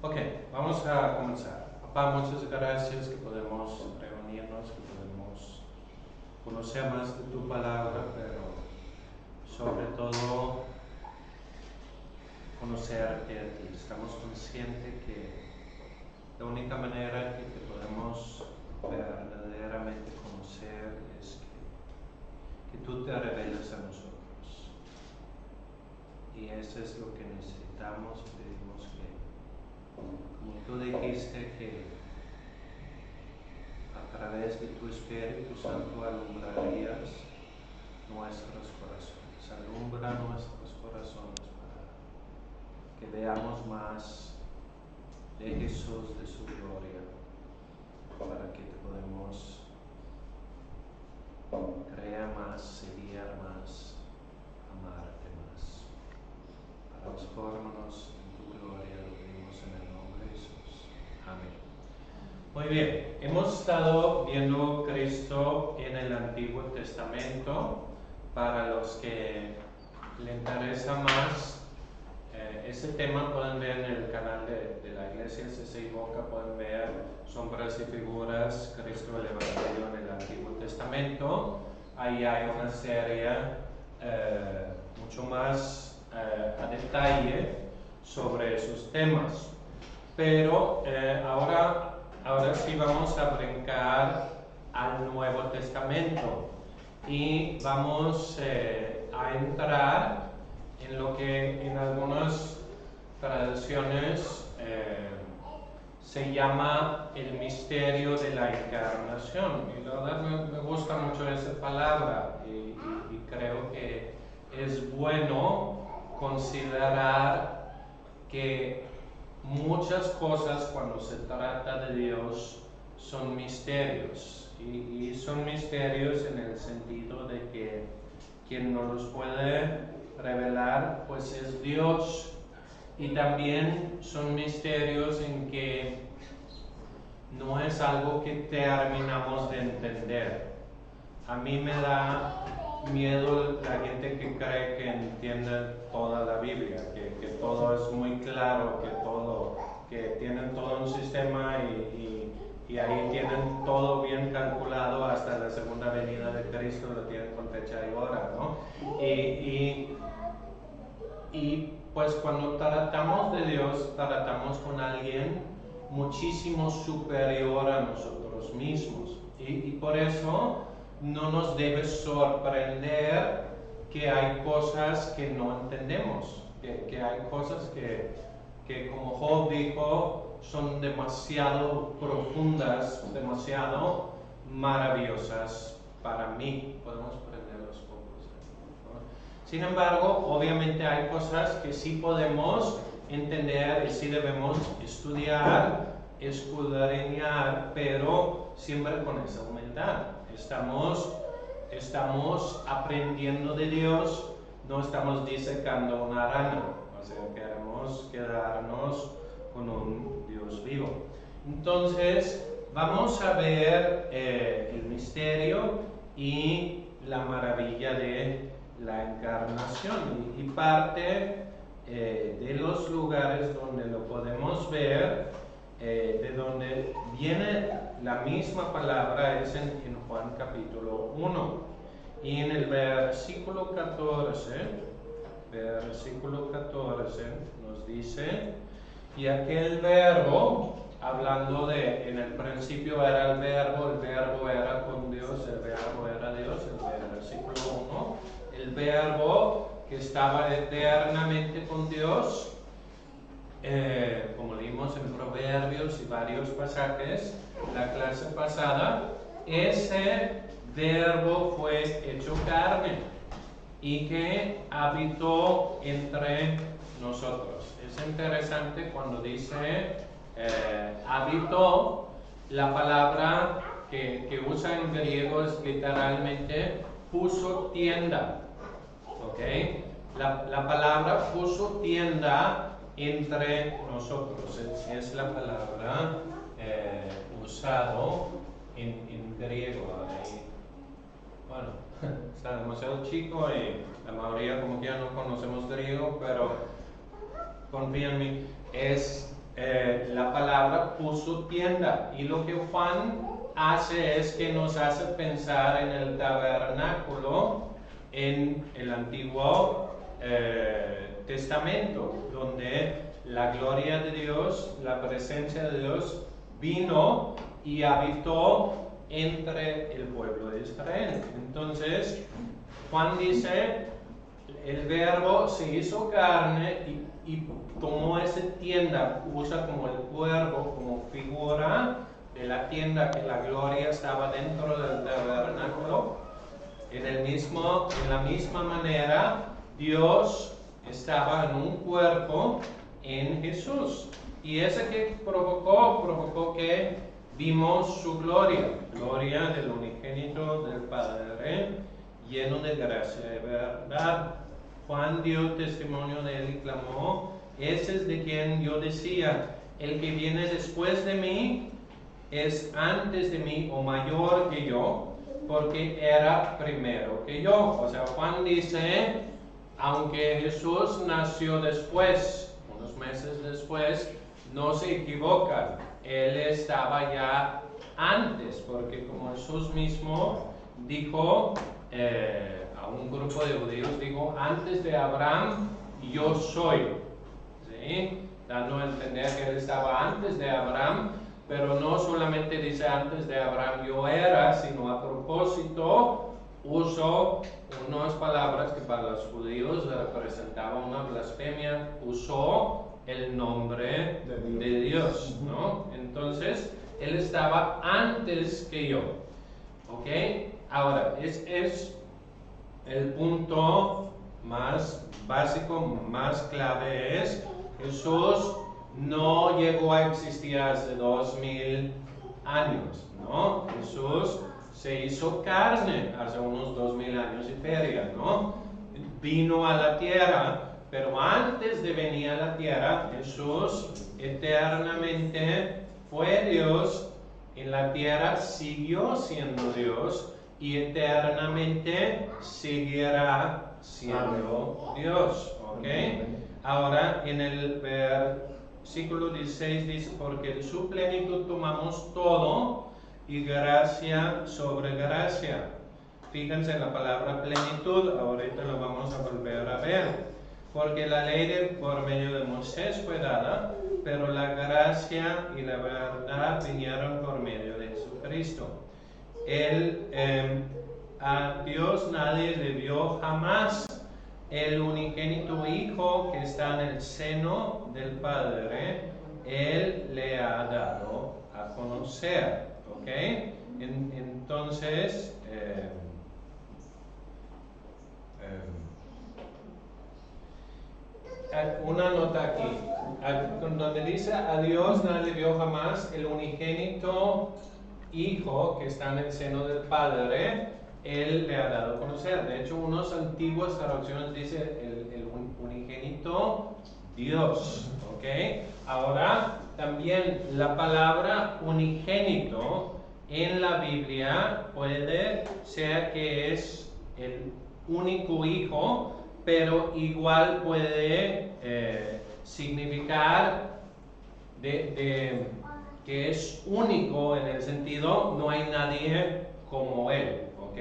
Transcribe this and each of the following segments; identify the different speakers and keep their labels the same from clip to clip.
Speaker 1: Ok, vamos a comenzar. Papá, muchas gracias que podemos reunirnos, que podemos conocer más de tu palabra, pero sobre todo conocerte a ti. Estamos conscientes que la única manera que podemos verdaderamente conocer es que tú te reveles a nosotros. Y eso es lo que necesitamos. Pedimos que, como tú dijiste, que a través de tu Espíritu Santo alumbrarías nuestros corazones. Alumbra nuestros corazones para que veamos más de Jesús, de su gloria, para que te podamos creer más, seguir más, amarte más. Transfórmanos en tu gloria, lo pedimos en el nombre de Jesús. Amén. Muy bien, hemos estado viendo Cristo en el Antiguo Testamento. Para los que le interesa más ese tema, pueden ver en el canal de la iglesia, si se equivoca, pueden ver sombras y figuras, Cristo el Evangelio en el Antiguo Testamento. Ahí hay una serie mucho más a detalle sobre esos temas. Pero ahora sí vamos a brincar al Nuevo Testamento y vamos a entrar en lo que en algunas tradiciones se llama el misterio de la encarnación. Y la verdad me gusta mucho esa palabra y creo que es bueno considerar que muchas cosas cuando se trata de Dios son misterios y son misterios en el sentido de que quien nos los puede revelar pues es Dios, y también son misterios en que no es algo que terminamos de entender. A mí me da miedo la gente que cree que entiende toda la Biblia, que todo es muy claro, que tienen todo un sistema y ahí tienen todo bien calculado hasta la segunda venida de Cristo, lo tienen con fecha y hora, ¿no? Y pues cuando tratamos de Dios, tratamos con alguien muchísimo superior a nosotros mismos. Y por eso no nos debe sorprender que hay cosas que no entendemos, que hay cosas que como Job dijo, son demasiado profundas, demasiado maravillosas para mí. Podemos prender los focos, por favor. Sin embargo, obviamente hay cosas que sí podemos entender y sí debemos estudiar, escudriñar, pero siempre con esa humildad. Estamos aprendiendo de Dios, no estamos disecando una rana, o sea, queremos quedarnos con un Dios vivo. Entonces, vamos a ver el misterio y la maravilla de la encarnación, y parte de los lugares donde lo podemos ver, de donde viene la misma palabra, es en Juan capítulo 1, y en el versículo 14 nos dice: y aquel verbo, hablando de, en el principio era el verbo era con Dios, el verbo era Dios, el versículo 1, el verbo que estaba eternamente con Dios, como leímos en Proverbios y varios pasajes la clase pasada, ese verbo fue hecho carne y que habitó entre nosotros. Es interesante cuando dice habitó, la palabra que usa en griego es literalmente puso tienda. ¿Okay? La palabra puso tienda entre nosotros, es la palabra usado en griego. Bueno, está demasiado chico y la mayoría como que ya no conocemos griego, pero confía en mí, es la palabra puso tienda. Y lo que Juan hace es que nos hace pensar en el tabernáculo en el Antiguo Testamento, donde la gloria de Dios, la presencia de Dios vino y habitó entre el pueblo de Israel. Entonces, Juan dice, el verbo se hizo carne y tomó esa tienda, usa como el cuerpo, como figura de la tienda, que la gloria estaba dentro del tabernáculo. En la misma manera, Dios estaba en un cuerpo en Jesús. Y eso que provocó que vimos su gloria del unigénito del Padre, lleno de gracia y verdad. Juan dio testimonio de él y clamó, ese es de quien yo decía, el que viene después de mí es antes de mí o mayor que yo, porque era primero que yo. O sea, Juan dice, aunque Jesús nació después, unos meses después, no se equivocan, él estaba ya antes, porque como Jesús mismo dijo a un grupo de judíos, dijo, antes de Abraham yo soy, ¿sí? Dando a entender que él estaba antes de Abraham, pero no solamente dice antes de Abraham yo era, sino a propósito usó unas palabras que para los judíos representaban una blasfemia, usó el nombre de Dios, ¿no? Entonces, él estaba antes que yo, ¿ok? Ahora, es el punto más básico, más clave es, Jesús no llegó a existir hace 2000 años, ¿no? Jesús se hizo carne hace unos 2000 años y feria, ¿no? Vino a la tierra, pero antes de venir a la tierra, Jesús eternamente fue Dios en la tierra, siguió siendo Dios y eternamente seguirá siendo Dios, ¿ok? Ahora en el versículo 16 dice, porque de su plenitud tomamos todo y gracia sobre gracia. Fíjense en la palabra plenitud, ahorita lo vamos a volver a ver. Porque la ley por medio de Moisés fue dada, pero la gracia y la verdad vinieron por medio de Jesucristo. A Dios nadie le vio jamás. El unigénito Hijo que está en el seno del Padre, Él le ha dado a conocer. ¿Ok? Entonces, una nota aquí, donde dice a Dios nadie le vio jamás, el unigénito Hijo que está en el seno del Padre, Él le ha dado a conocer. De hecho, unas antiguas traducciones dice el unigénito Dios, ¿ok? Ahora, también la palabra unigénito en la Biblia puede ser que es el único hijo, pero igual puede significar que es único en el sentido no hay nadie como él, ¿ok?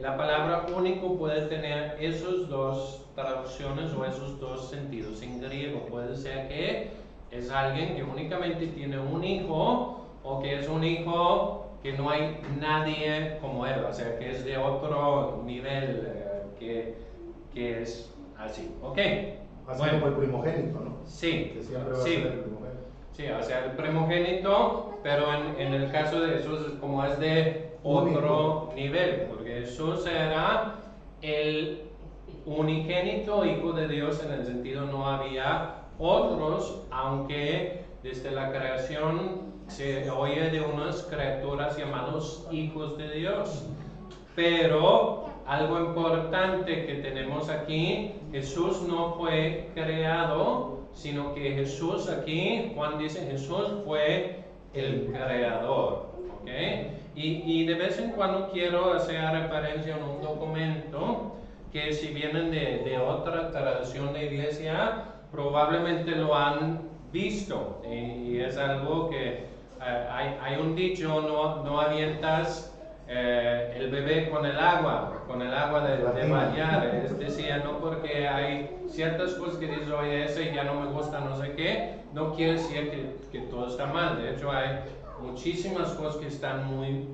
Speaker 1: La palabra único puede tener esos dos traducciones o esos dos sentidos. En griego puede ser que es alguien que únicamente tiene un hijo o que es un hijo que no hay nadie como él, o sea que es de otro nivel, que es así, ¿ok?
Speaker 2: Así bueno, como el primogénito, ¿no?
Speaker 1: Sí,
Speaker 2: que siempre va a ser el primogénito.
Speaker 1: Sí, o sea, el primogénito, pero en el caso de Jesús, como es de otro nivel, porque Jesús era el unigénito Hijo de Dios, en el sentido no había otros, aunque desde la creación se oye de unas criaturas llamados hijos de Dios. Pero algo importante que tenemos aquí, Jesús no fue creado, sino que Jesús aquí, Juan dice, Jesús fue el creador, ¿ok? Y de vez en cuando quiero hacer referencia a un documento que si vienen de otra tradición de iglesia, probablemente lo han visto. Y es algo que hay un dicho, no avientas el bebé con el agua de bañar. Es decir, no porque hay ciertas cosas que dices, oye, ese ya no me gusta, no sé qué, no quiere decir que todo está mal. De hecho, hay muchísimas cosas que están muy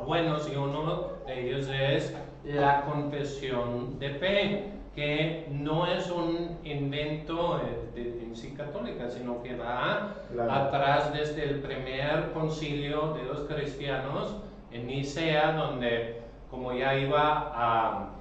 Speaker 1: buenos y uno de ellos es la confesión de fe, que no es un invento en sí católica, sino que va atrás desde el primer concilio de los cristianos en Nicea, donde como ya iba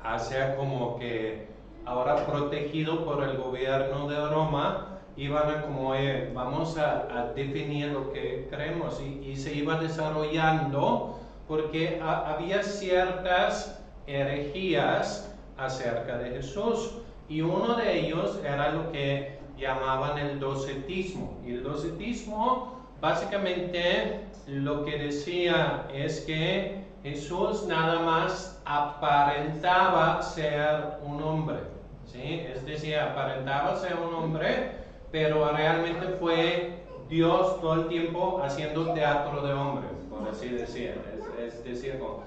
Speaker 1: a ser como que ahora protegido por el gobierno de Roma, iban a como, vamos a definir lo que creemos, y se iba desarrollando porque había ciertas herejías acerca de Jesús, y uno de ellos era lo que llamaban el docetismo. Y el docetismo básicamente lo que decía es que Jesús nada más aparentaba ser un hombre, ¿sí? Es decir, aparentaba ser un hombre, pero realmente fue Dios todo el tiempo haciendo teatro de hombre, por así decir. Es decir, como,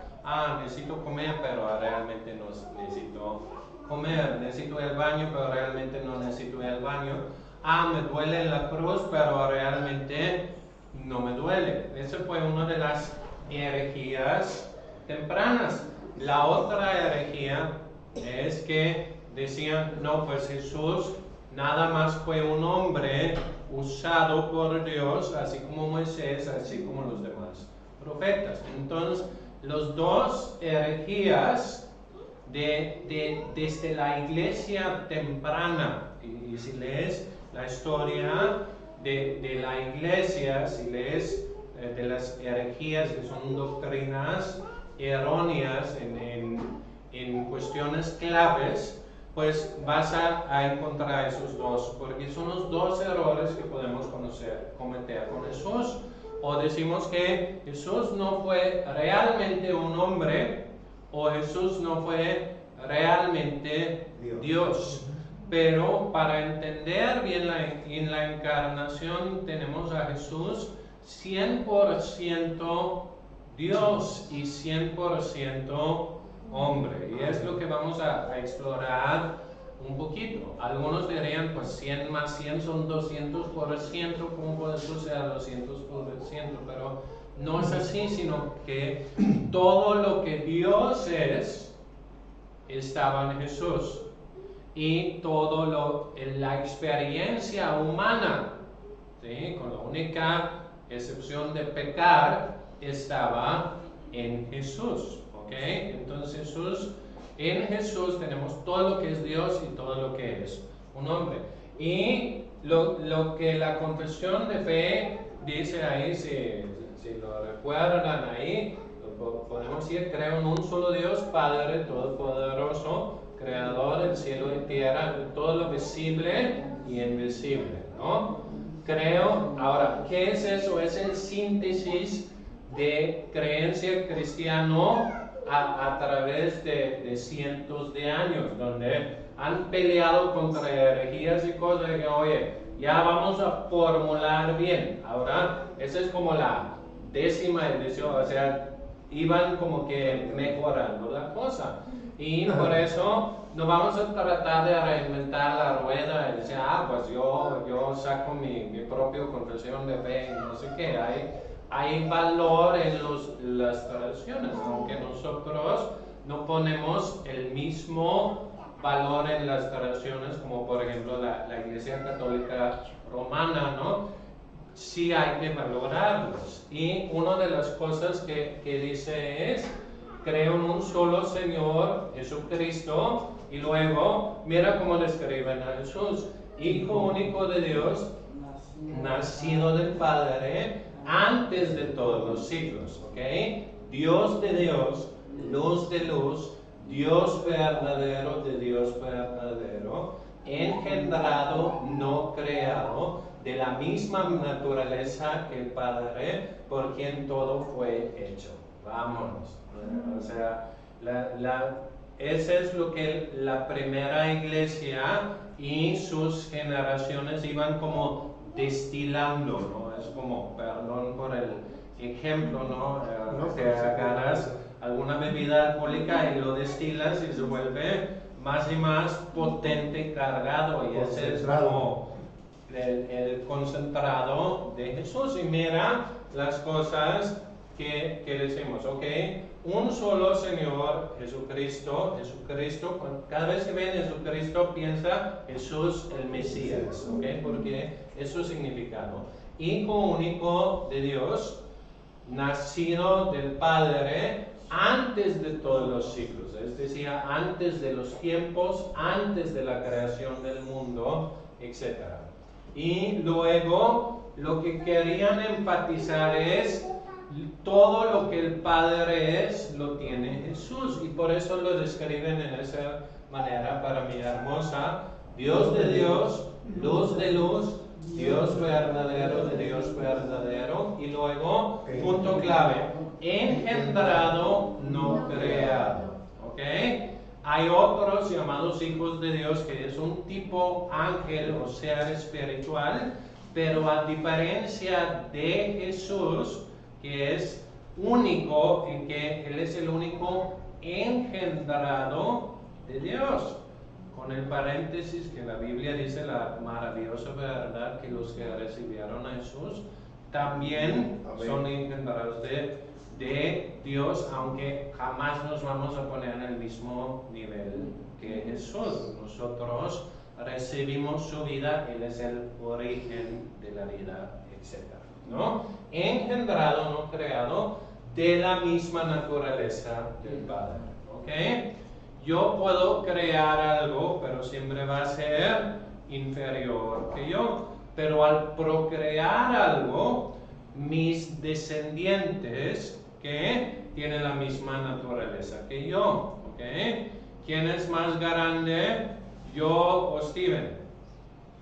Speaker 1: necesito comer, pero realmente no necesito comer. Necesito ir al baño, pero realmente no necesito ir al baño. Me duele en la cruz, pero realmente no me duele. Esa fue una de las herejías tempranas. La otra herejía es que decían, no, pues Jesús nada más fue un hombre usado por Dios, así como Moisés, así como los demás profetas. Entonces, los dos herejías desde la iglesia temprana, y si lees la historia de la iglesia, si lees de las herejías, que son doctrinas erróneas en cuestiones claves, pues vas a encontrar esos dos, porque son los dos errores que podemos cometer con Jesús. O decimos que Jesús no fue realmente un hombre, o Jesús no fue realmente Dios. Pero para entender bien en la encarnación tenemos a Jesús 100% Dios y 100% hombre. Y es lo que vamos a explorar un poquito. Algunos dirían, pues 100 más 100 son 200%, ¿cómo puede ser 200%? Pero no es así, sino que todo lo que Dios es estaba en Jesús. Y todo la experiencia humana, ¿sí? Con la única excepción de pecar, estaba en Jesús, ¿ok? Entonces en Jesús tenemos todo lo que es Dios y todo lo que es un hombre. Y lo que la confesión de fe dice ahí, si lo recuerdan ahí, podemos decir, creo en un solo Dios, Padre Todopoderoso, Creador del cielo y tierra, de todo lo visible y invisible, ¿no? Creo, ahora, ¿qué es eso? Es el síntesis de creencia cristiano a través de cientos de años, donde han peleado contra herejías y cosas que, oye, ya vamos a formular bien. Ahora, esa es como la 10ª edición, o sea, iban como que mejorando la cosa. Y por eso no vamos a tratar de reinventar la rueda y decir, pues yo saco mi propia confesión de fe y no sé qué. Hay valor en las tradiciones, aunque nosotros no ponemos el mismo valor en las tradiciones como por ejemplo la Iglesia Católica Romana, ¿no? Sí hay que valorarlos. Y una de las cosas que dice es, creo en un solo Señor Jesucristo, y luego mira cómo describen a Jesús, Hijo único de Dios, nacido del Padre antes de todos los siglos, ¿ok? Dios de Dios, luz de luz, Dios verdadero de Dios verdadero, engendrado, no creado, de la misma naturaleza que el Padre, por quien todo fue hecho. Vámonos. O sea, ese es lo que la primera iglesia y sus generaciones iban como destilando, ¿no? Es como, perdón por el ejemplo, ¿no? Que agarras alguna bebida alcohólica y lo destilas y se vuelve más y más potente y cargado, y ese es como el concentrado de Jesús. Y mira las cosas que decimos, ¿ok? Un solo Señor, Jesucristo, cada vez que ven Jesucristo piensa Jesús el Mesías, ¿ok? Porque eso es significado. Hijo único de Dios, nacido del Padre antes de todos los siglos, es decir, antes de los tiempos, antes de la creación del mundo, etc. Y luego lo que querían enfatizar es todo lo que el Padre es, lo tiene Jesús, y por eso lo describen en esa manera para mí hermosa: Dios de Dios, luz de luz, Dios verdadero de Dios verdadero, y luego, punto clave, engendrado, no creado. ¿Ok? Hay otros llamados hijos de Dios que es un tipo ángel o ser espiritual, pero a diferencia de Jesús, que es único en que Él es el único engendrado de Dios. Con el paréntesis que la Biblia dice la maravillosa verdad que los que recibieron a Jesús también son engendrados de Dios, aunque jamás nos vamos a poner en el mismo nivel que Jesús. Nosotros recibimos su vida, Él es el origen de la vida, etc. ¿No? Engendrado, no creado, de la misma naturaleza del Padre. ¿Ok? Yo puedo crear algo, pero siempre va a ser inferior que yo. Pero al procrear algo, mis descendientes que tienen la misma naturaleza que yo. ¿Ok? ¿Quién es más grande? ¿Yo o Steven?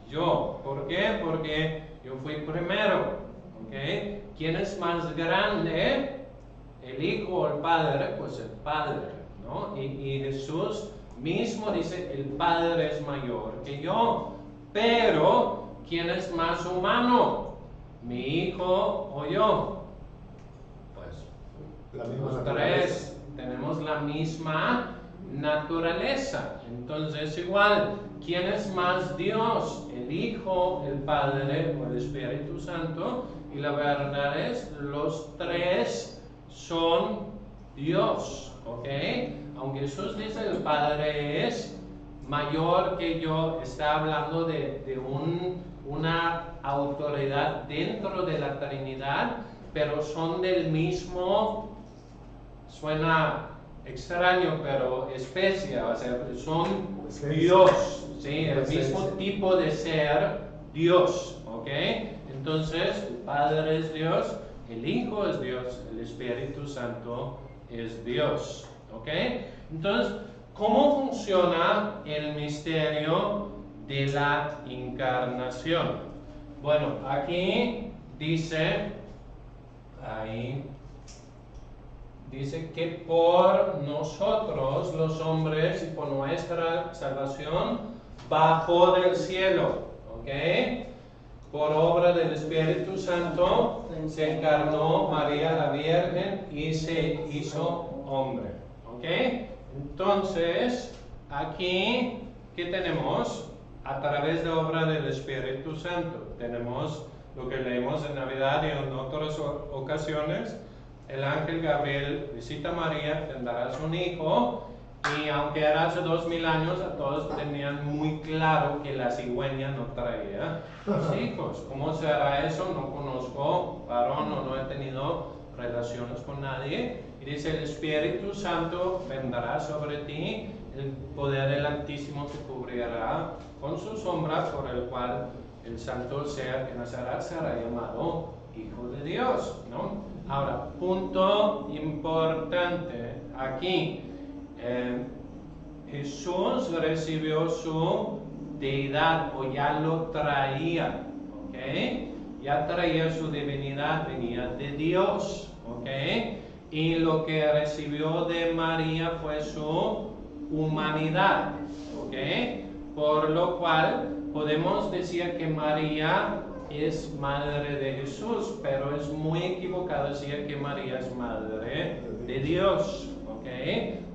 Speaker 1: Yo. ¿Por qué? Porque yo fui primero. ¿Ok? ¿Quién es más grande? ¿El Hijo o el Padre? Pues el Padre. ¿No? Y Jesús mismo dice: el Padre es mayor que yo. Pero ¿quién es más humano? ¿Mi hijo o yo? Pues los tres tenemos la misma naturaleza. Entonces igual, ¿quién es más Dios? ¿El Hijo, el Padre o el Espíritu Santo? Y la verdad es, los tres son Dios. ¿Ok? Aunque Jesús dice el Padre es mayor que yo, está hablando de una autoridad dentro de la Trinidad, pero son del mismo, suena extraño, pero especie, o sea, son Dios, ¿sí? El mismo tipo de ser Dios. ¿Ok? Entonces, el Padre es Dios, el Hijo es Dios, el Espíritu Santo es Dios. ¿Ok? Entonces, ¿cómo funciona el misterio de la encarnación? Bueno, aquí dice que por nosotros los hombres y por nuestra salvación bajó del cielo. ¿Ok? Por obra del Espíritu Santo se encarnó María la Virgen y se hizo hombre. ¿Ok? Entonces, aquí, ¿qué tenemos? A través de obra del Espíritu Santo. Tenemos lo que leemos en Navidad y en otras ocasiones. El ángel Gabriel visita a María, tendrás un hijo. Y aunque era hace 2000 años, a todos tenían muy claro que la cigüeña no traía hijos. ¿Cómo será eso? No conozco varón o no he tenido relaciones con nadie. Y dice: el Espíritu Santo vendrá sobre ti, el poder del Altísimo te cubrirá con su sombra, por el cual el santo ser que nacerá será llamado Hijo de Dios. ¿No? Ahora, punto importante aquí. Jesús recibió su deidad, o ya lo traía. ¿Ok? Ya traía su divinidad, venía de Dios. ¿Ok? Y lo que recibió de María fue su humanidad. ¿Ok? por lo cual podemos decir que María es madre de Jesús, pero es muy equivocado decir que María es madre de Dios, ¿ok?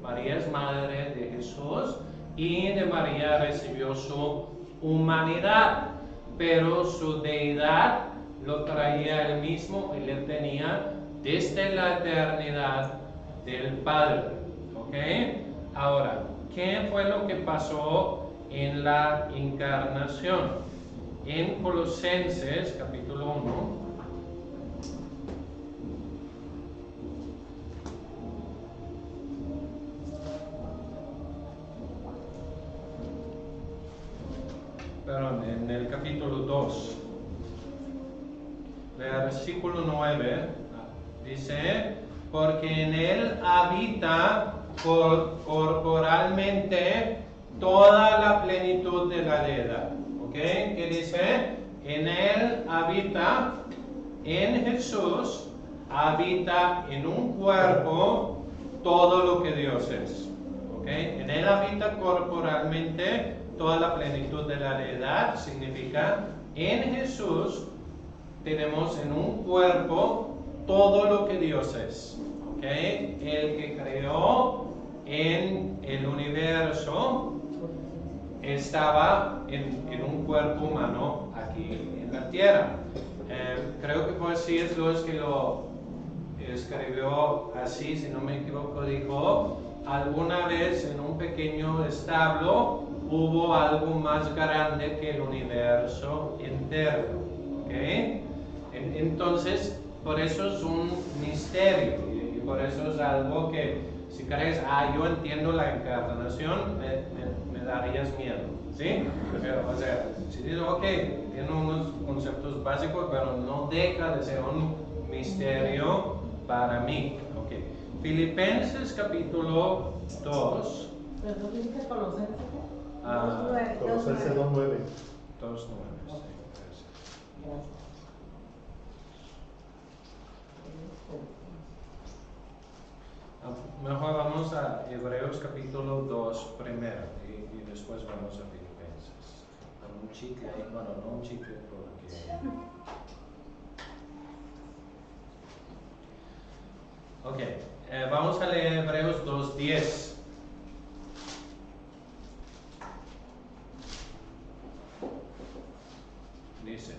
Speaker 1: María es madre de Jesús y de María recibió su humanidad, pero su deidad lo traía él mismo y le tenía desde la eternidad del Padre, ¿ok? Ahora, ¿qué fue lo que pasó en la encarnación? En Colosenses capítulo 1, perdón, en el capítulo 2, versículo 9, dice, porque en él habita corporalmente toda la plenitud de la deidad. ¿Ok? ¿Qué dice? En él habita, en Jesús, habita en un cuerpo todo lo que Dios es. ¿Ok? En él habita corporalmente toda la plenitud de la deidad, significa, en Jesús tenemos en un cuerpo todo lo que Dios es. ¿Ok? El que creó en el universo estaba en un cuerpo humano aquí en la tierra. Creo que por sí es Luis que lo escribió así, si no me equivoco, dijo, alguna vez en un pequeño establo hubo algo más grande que el universo entero. ¿Okay? Entonces, por eso es un misterio y por eso es algo que si crees, yo entiendo la encarnación, me darías miedo, ¿sí? Pero, o sea, si dices, ok, tiene unos conceptos básicos, pero no deja de ser un misterio para mí. Okay. Filipenses capítulo 2.
Speaker 3: ¿Pero tú dices Colosenses?
Speaker 2: Colosenses 2:9.
Speaker 1: 2:9, sí.
Speaker 3: Gracias.
Speaker 1: Mejor vamos a Hebreos capítulo 2 primero y después vamos a Filipenses. Con un chicle, bueno, no un chicle porque... Ok, vamos a leer Hebreos 2:10. Dice...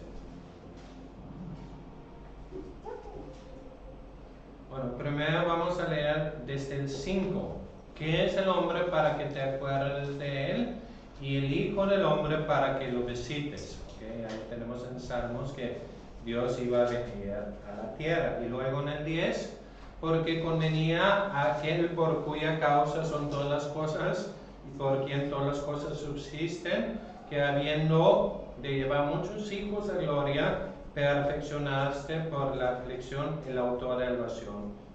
Speaker 1: Bueno, primero vamos a leer desde el 5. ¿Qué es el hombre para que te acuerdes de él? Y el Hijo del Hombre para que lo visites. ¿Okay? Ahí tenemos en Salmos que Dios iba a venir a la tierra. Y luego en el 10, porque convenía a aquel por cuya causa son todas las cosas y por quien todas las cosas subsisten, que habiendo de llevar muchos hijos a gloria, perfeccionaste por la aflicción el autor de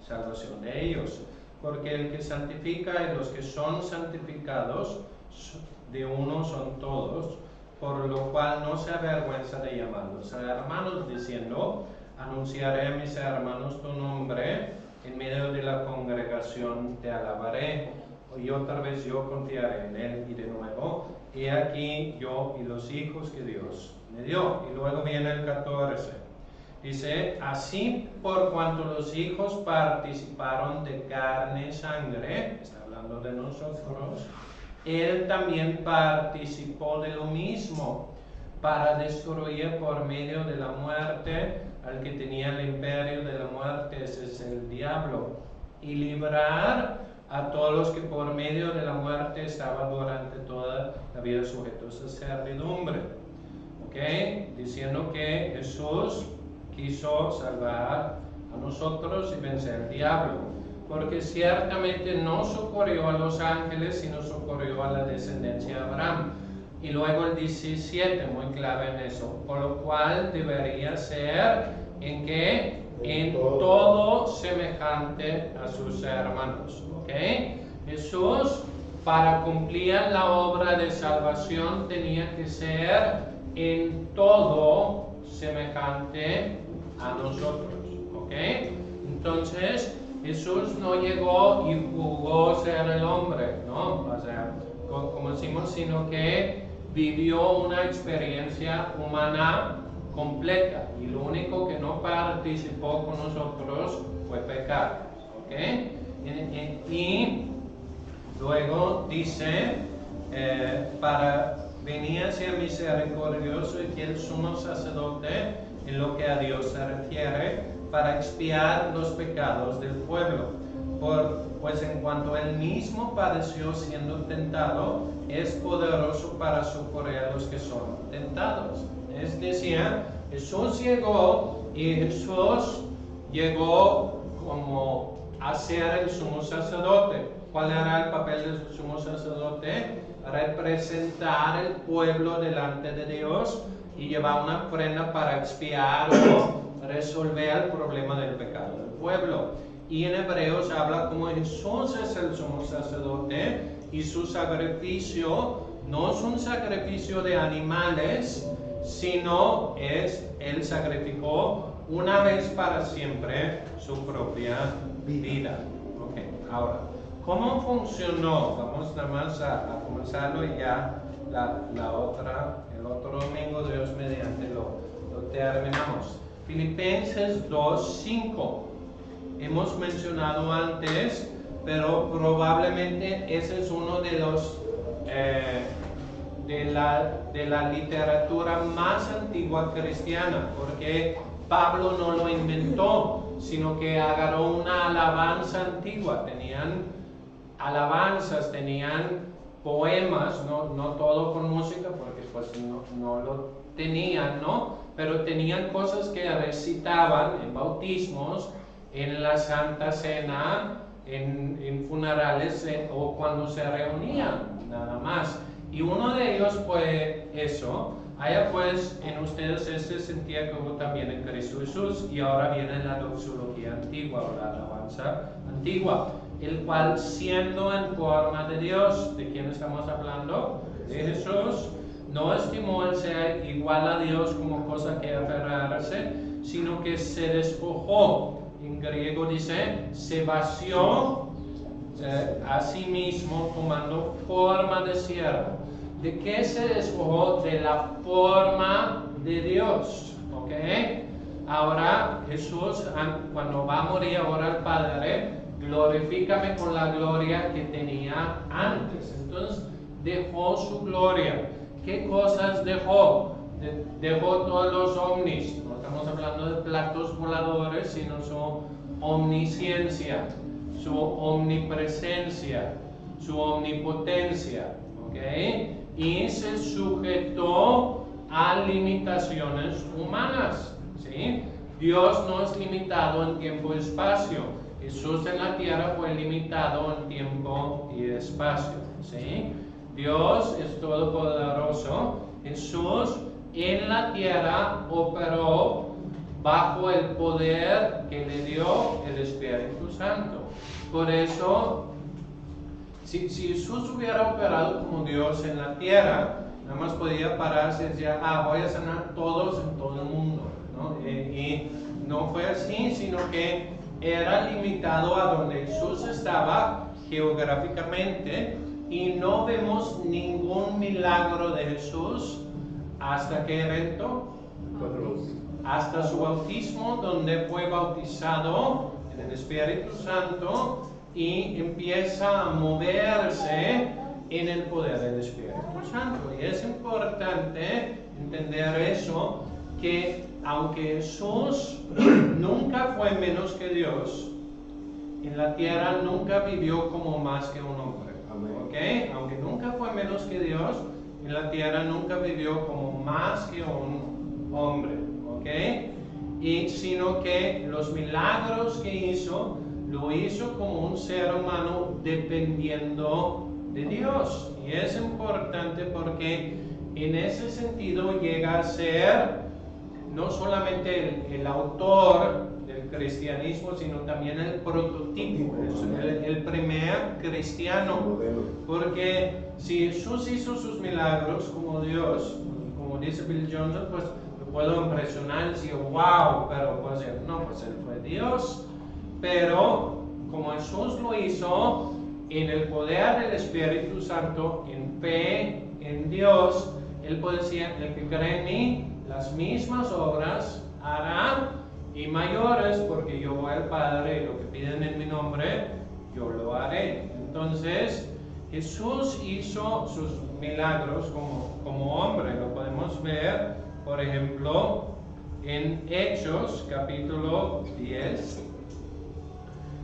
Speaker 1: salvación de ellos. Porque el que santifica y los que son santificados, de uno son todos, por lo cual no se avergüenza de llamarlos a hermanos, diciendo, anunciaré a mis hermanos tu nombre, en medio de la congregación te alabaré, y otra vez yo confiaré en él, y de nuevo, he aquí yo y los hijos que Dios me dio. Y luego viene el 14. Dice, así por cuanto los hijos participaron de carne y sangre, está hablando de nosotros, él también participó de lo mismo, para destruir por medio de la muerte al que tenía el imperio de la muerte, ese es el diablo, y librar a todos los que por medio de la muerte estaban durante toda la vida sujetos a servidumbre. ¿Ok? Diciendo que Jesús quiso salvar a nosotros y vencer al diablo, porque ciertamente no socorrió a los ángeles, sino socorrió a la descendencia de Abraham. Y luego el 17, muy clave en eso, por lo cual debería ser en que en todo semejante a sus hermanos. ¿Okay? Jesús, para cumplir la obra de salvación, tenía que ser en todo semejante a nosotros. ¿Okay? Entonces, Jesús no llegó y jugó ser el hombre, ¿no? O sea, como decimos, sino que vivió una experiencia humana completa y lo único que no participó con nosotros fue pecar. ¿Ok? Y luego dice, para venir a ser misericordioso y que el sumo sacerdote, en lo que a Dios se refiere, para expiar los pecados del pueblo. Pues en cuanto él mismo padeció siendo tentado, es poderoso para socorrer a los que son tentados. Es decir, Jesús llegó y Jesús llegó como a ser el sumo sacerdote. ¿Cuál era el papel del sumo sacerdote? Representar el pueblo delante de Dios y llevar una ofrenda para expiar o resolver el problema del pecado del pueblo. Y en Hebreos habla como Jesús es el sumo sacerdote y su sacrificio no es un sacrificio de animales, sino él sacrificó una vez para siempre su propia vida. Ok, ahora, ¿cómo funcionó? Vamos nada más a comenzarlo y ya el otro domingo, Dios mediante, lo terminamos. Filipenses 2:5. Hemos mencionado antes, pero probablemente ese es uno de los de la literatura más antigua cristiana, porque Pablo no lo inventó, sino que agarró una alabanza antigua. Tenían alabanzas, tenían poemas, no todo con música, porque pues no lo tenían, ¿no? Pero tenían cosas que recitaban en bautismos, en la Santa Cena, en funerales o cuando se reunían, nada más. Y uno de ellos fue eso. Allá pues en ustedes se sentía que hubo también en Cristo Jesús, y ahora viene la doxología antigua o la alabanza antigua, el cual siendo en forma de Dios, ¿de quién estamos hablando? De Jesús. No estimó el ser igual a Dios como cosa que aferrarse, sino que se despojó. En griego dice, se vació a sí mismo tomando forma de siervo. ¿De qué se despojó? De la forma de Dios. ¿Ok? Ahora Jesús, cuando va a morir, ahora al Padre, glorifícame con la gloria que tenía antes. Entonces dejó su gloria. ¿Qué cosas dejó? Dejó todos los omnis. No estamos hablando de platos voladores, sino su omnisciencia, su omnipresencia, su omnipotencia. ¿Ok? Y se sujetó a limitaciones humanas. ¿Sí? Dios no es limitado en tiempo y espacio. Jesús en la tierra fue limitado en tiempo y espacio. ¿Sí? Dios es todopoderoso. Jesús en la tierra operó bajo el poder que le dio el Espíritu Santo. Por eso, si Jesús hubiera operado como Dios en la tierra, nada más podía pararse y decir, voy a sanar todos en todo el mundo, ¿no? Y no fue así, sino que era limitado a donde Jesús estaba geográficamente, y no vemos ningún milagro de Jesús hasta qué evento, hasta su bautismo, donde fue bautizado en el Espíritu Santo y empieza a moverse en el poder del Espíritu Santo. Y es importante entender eso, que aunque Jesús nunca fue menos que Dios, en la tierra nunca vivió como más que un hombre. ¿Okay? Aunque nunca fue menos que Dios, en la tierra nunca vivió como más que un hombre. ¿Okay? Y sino que los milagros que hizo, lo hizo como un ser humano dependiendo de Dios. Y es importante porque en ese sentido llega a ser no solamente el autor del cristianismo, sino también el prototipo, el primer cristiano. Porque si Jesús hizo sus milagros como Dios, como dice Bill Johnson, pues lo puedo impresionar y decir, wow, pero pues no, pues él fue Dios. Pero como Jesús lo hizo en el poder del Espíritu Santo, en fe en Dios, Él puede decir, el que cree en mí, las mismas obras hará y mayores, porque yo voy al Padre y lo que piden en mi nombre, yo lo haré. Entonces, Jesús hizo sus milagros como hombre. Lo podemos ver, por ejemplo, en Hechos, capítulo 10.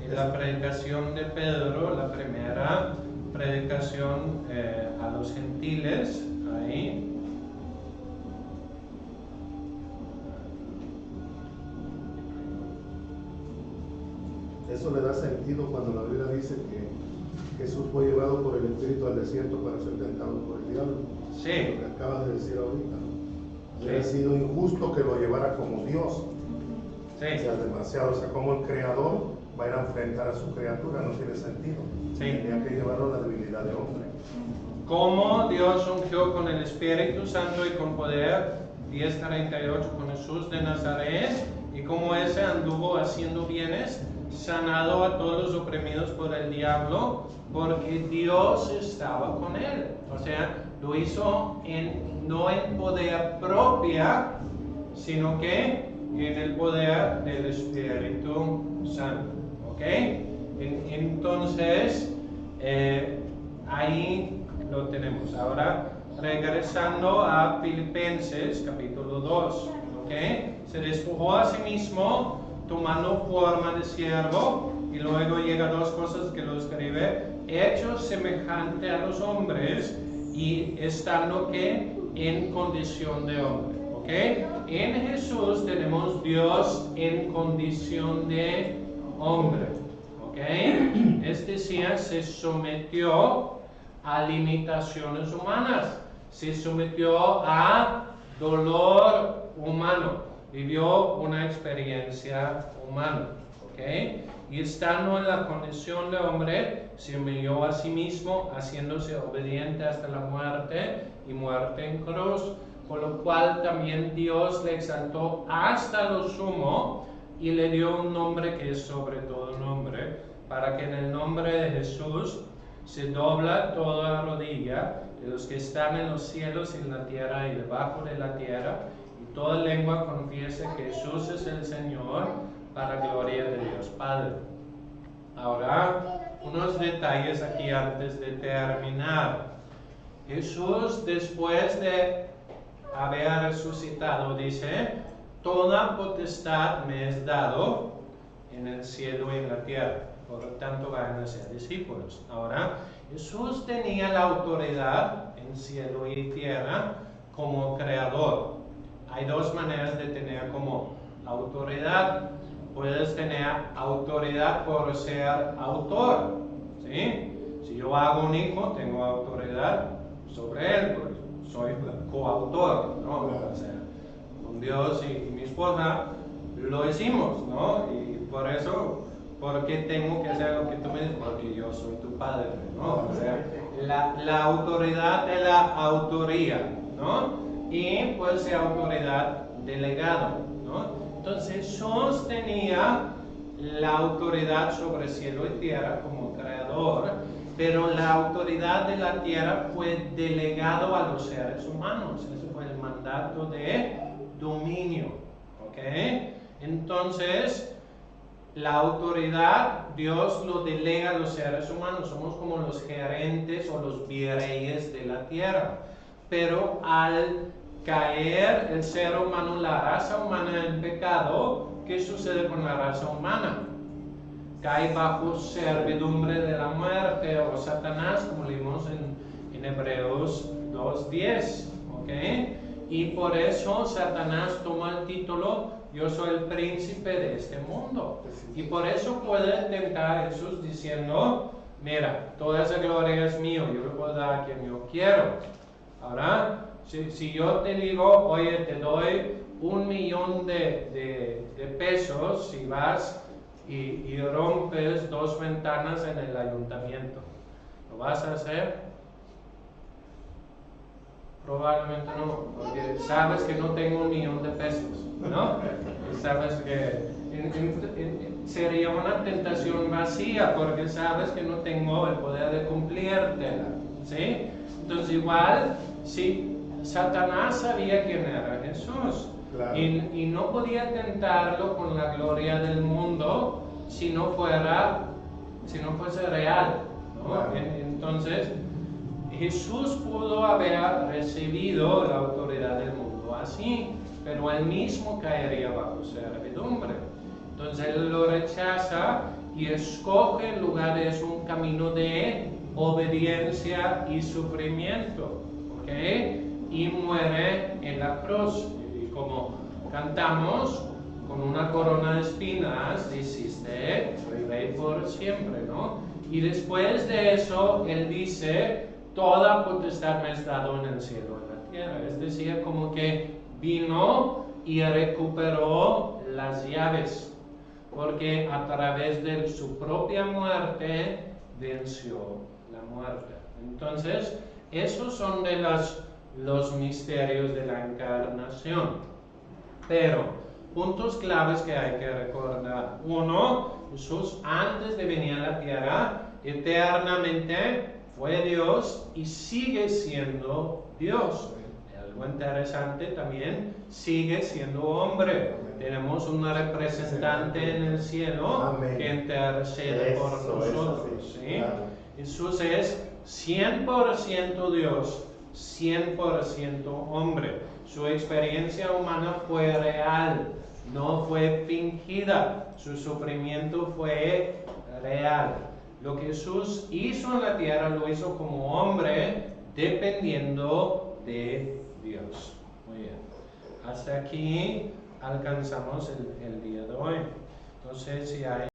Speaker 1: En la predicación de Pedro, la primera predicación a los gentiles, ahí.
Speaker 2: Eso le da sentido cuando la Biblia dice que Jesús fue llevado por el Espíritu al desierto para ser tentado por el diablo.
Speaker 1: Sí.
Speaker 2: Lo que acabas de decir ahorita, ¿no?
Speaker 1: Sí.
Speaker 2: Hubiera sido injusto que lo llevara como Dios.
Speaker 1: Sí.
Speaker 2: O sea, demasiado. O sea, como el Creador va a ir a enfrentar a su criatura, no tiene sentido.
Speaker 1: Sí.
Speaker 2: Tenía que llevarlo a la debilidad de hombre.
Speaker 1: Como Dios ungió con el Espíritu Santo y con poder, 10:48, con Jesús de Nazaret, y como ese anduvo haciendo bienes, sanado a todos los oprimidos por el diablo, porque Dios estaba con él. O sea, lo hizo no en poder propia, sino que en el poder del Espíritu Santo. ¿Ok? Entonces, ahí lo tenemos. Ahora, regresando a Filipenses, capítulo 2. ¿Ok? Se despojó a sí mismo, tomando forma de siervo, y luego llega dos cosas que lo escribe: hecho semejante a los hombres, y estando que en condición de hombre. ¿Ok? En Jesús tenemos Dios en condición de hombre. ¿Ok? Es decir, se sometió a limitaciones humanas, se sometió a dolor humano, vivió una experiencia humana. ¿Ok? Y estando en la condición de hombre, se humilló a sí mismo, haciéndose obediente hasta la muerte y muerte en cruz, por lo cual también Dios le exaltó hasta lo sumo y le dio un nombre que es sobre todo nombre, para que en el nombre de Jesús se dobla toda rodilla de los que están en los cielos y en la tierra y debajo de la tierra, y toda lengua confiese que Jesús es el Señor, para gloria de Dios Padre. Ahora, unos detalles aquí antes de terminar. Jesús, después de haber resucitado, dice: toda potestad me es dado en el cielo y en la tierra, por lo tanto vayan a ser discípulos. Ahora, Jesús tenía la autoridad en cielo y tierra como creador. Hay dos maneras de tener como autoridad. Puedes tener autoridad por ser autor, ¿sí? Si yo hago un hijo, tengo autoridad sobre él, porque soy coautor, ¿no? O sea, con Dios y mi esposa lo hicimos, ¿no? Y por eso, ¿por qué tengo que hacer lo que tú me dices? Porque yo soy tu padre, ¿no? O sea, la autoridad de la autoría, ¿no? Y puede ser autoridad delegado, ¿no? Entonces Jesús tenía la autoridad sobre cielo y tierra como creador, pero la autoridad de la tierra fue delegado a los seres humanos. Ese fue el mandato de dominio. ¿Ok? Entonces, la autoridad Dios lo delega a los seres humanos. Somos como los gerentes o los virreyes de la tierra. Pero al caer el ser humano, la raza humana en pecado, ¿qué sucede con la raza humana? Cae bajo servidumbre de la muerte o Satanás, como leímos en Hebreos 2:10. ¿Ok? Y por eso Satanás toma el título: yo soy el príncipe de este mundo. Y por eso puede tentar a Jesús diciendo: mira, toda esa gloria es mío, yo le puedo dar a quien yo quiero. Ahora, si yo te digo: oye, te doy 1 millón de pesos si vas y rompes 2 ventanas en el ayuntamiento, ¿lo vas a hacer? Probablemente no, porque sabes que no tengo 1 millón de pesos, ¿no? Y sabes que sería una tentación vacía, porque sabes que no tengo el poder de cumplírtela, ¿sí? Entonces igual, si Satanás sabía quién era Jesús.
Speaker 2: Claro.
Speaker 1: Y no podía tentarlo con la gloria del mundo si no fuese real, ¿no?
Speaker 2: Claro.
Speaker 1: Entonces, Jesús pudo haber recibido la autoridad del mundo así, pero él mismo caería bajo servidumbre. Entonces él lo rechaza y escoge en lugar de eso un camino de obediencia y sufrimiento, ¿ok? Y muere en la cruz. Y como cantamos, con una corona de espinas hiciste rey por siempre, ¿no? Y después de eso, él dice, toda potestad me es dado en el cielo y en la tierra. Es decir, como que vino y recuperó las llaves, porque a través de su propia muerte venció la muerte. Entonces, esos son de los misterios de la encarnación. Pero, puntos claves que hay que recordar. Uno, Jesús antes de venir a la tierra, eternamente fue Dios y sigue siendo Dios. Algo interesante también, sigue siendo hombre. Tenemos una representante en el cielo
Speaker 2: Amén.
Speaker 1: que intercede por nosotros.
Speaker 2: sí,
Speaker 1: ¿sí?
Speaker 2: claro.
Speaker 1: Jesús es 100% Dios, 100% hombre. Su experiencia humana fue real, no fue fingida. Su sufrimiento fue real. Lo que Jesús hizo en la tierra lo hizo como hombre, dependiendo de Dios. Muy bien. Hasta aquí alcanzamos el día de hoy. No sé si hay